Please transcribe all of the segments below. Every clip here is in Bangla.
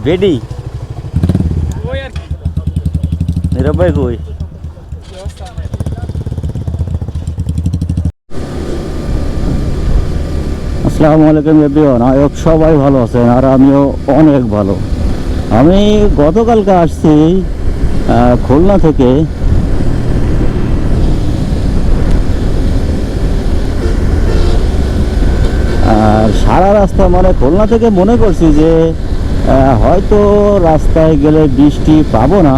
বেডি ওই আর কি নীরব ভাই কই? আসসালামু আলাইকুম এভরিওয়ান, আই হোপ সবাই ভালো আছেন আর আমিও অনেক ভালো। আমি গতকালকে আসছি খুলনা থেকে। আর সারা রাস্তা মানে খুলনা থেকে মনে করছি যে হয়তো রাস্তায় গেলে বৃষ্টি পাবো না।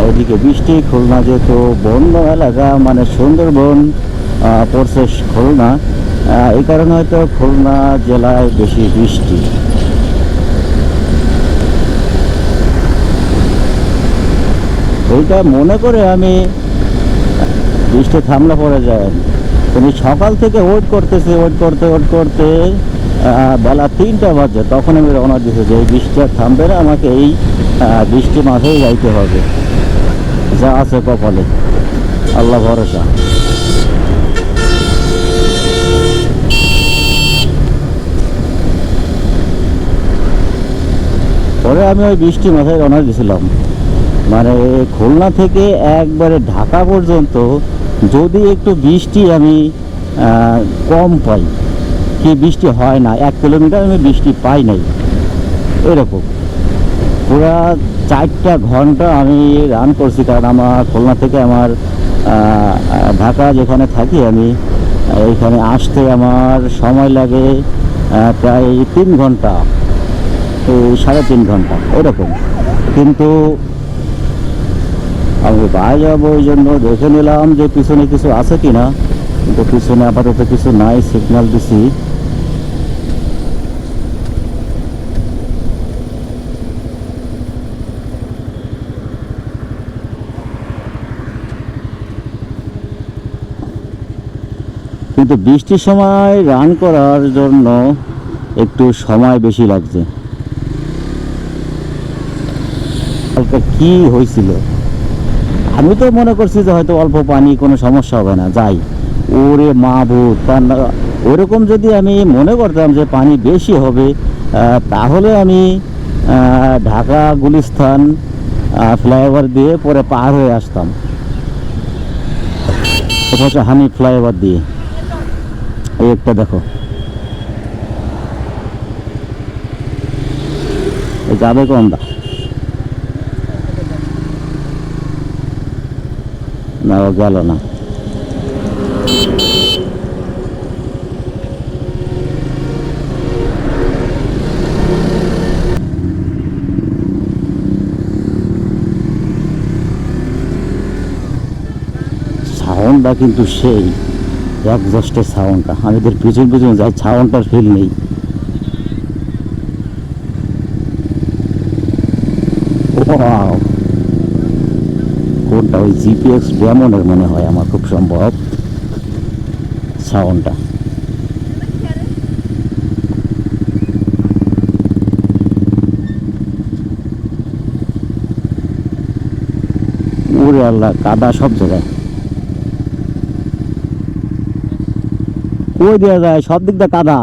এদিকে বৃষ্টি, খুলনা যেহেতু বন্য এলাকা মানে সুন্দরবন পড়ছে খুলনা, এই কারণে হয়তো খুলনা জেলায় বেশি বৃষ্টি। এইটা মনে করে আমি বৃষ্টি থামলে পড়ে যায়। কিন্তু সকাল থেকে ওয়েট করতে বেলা 3টা বাজে, তখন আমি রওনা দিয়েছি যে এই বৃষ্টি আর থামবে না, আমাকে এই বৃষ্টি মাঝেই যাইতে হবে, যা আছে কপালে, আল্লাহ ভরসা। পরে আমি ওই বৃষ্টি মাথায় রওনা দিয়েছিলাম, মানে খুলনা থেকে একবারে ঢাকা পর্যন্ত যদি একটু বৃষ্টি আমি কম পাই, কি বৃষ্টি হয় না, 1 কিলোমিটার আমি বৃষ্টি পাই নাই, এরকম পুরা 4টা ঘন্টা আমি রান করছি। কারণ আমার খুলনা থেকে আমার ঢাকা যেখানে থাকি আমি, এইখানে আসতে আমার সময় লাগে প্রায় 3 ঘন্টা, 3.5 ঘন্টা এরকম। কিন্তু আমি বাইরে যাবো, ওই জন্য দেখে নিলাম যে পিছনে কিছু আছে কিনা, কিন্তু পিছনে আপাতত কিছু নাই, সিগন্যাল দিছি। কিন্তু বৃষ্টির সময় রান করার জন্য একটু সময় বেশি লাগছে। কালকে কি হয়েছিল, আমি তো মনে করছি যে হয়তো অল্প পানি, কোনো সমস্যা হবে না, যাই। ওরে মাহবুব, ওরকম যদি আমি মনে করতাম যে পানি বেশি হবে, তাহলে আমি ঢাকা গুলিস্তান ফ্লাইওভার দিয়ে পরে পার হয়ে আসতাম। এটা হচ্ছে হানি ফ্লাইওভার দিয়ে, এই একটা দেখো, যাবে কোন দা না, ও গেল না। সাউন্ডটা কিন্তু সেই একজস্টের সাউন্ডটা, আমাদের পিছন যাই, সাউন্ডটার ফিল নেই। ওয়াও, কোনটা ওই জিপিএক্স ডেমনের মনে হয় আমার, খুব সম্ভব সাউন্ডটা। ওরে আল্লাহ, কাদা সব জায়গায়, কই দেওয়া যায়, সব দিক দিয়ে কাদা।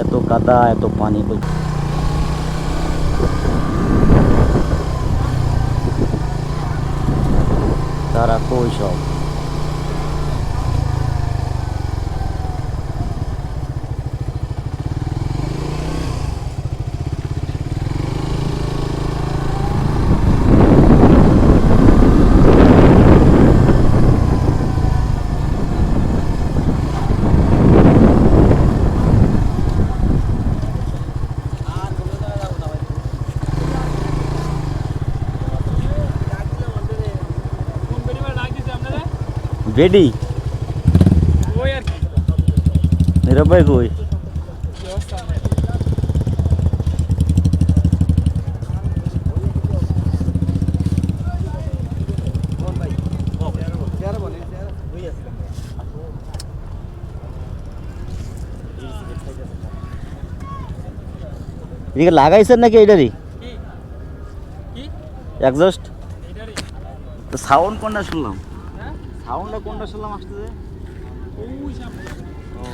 এত কাদা, এত পানি, তারা কই সব। বেডি ওই আর কি নীরব ভাই কই? এদিকে লাগাইছেন নাকি এটারই একজস্ট? তো সাউন্ড কোনটা শুনলাম? সাউন্ডটা কোনটা শুনলাম আসতেছে? ওই সামনে ও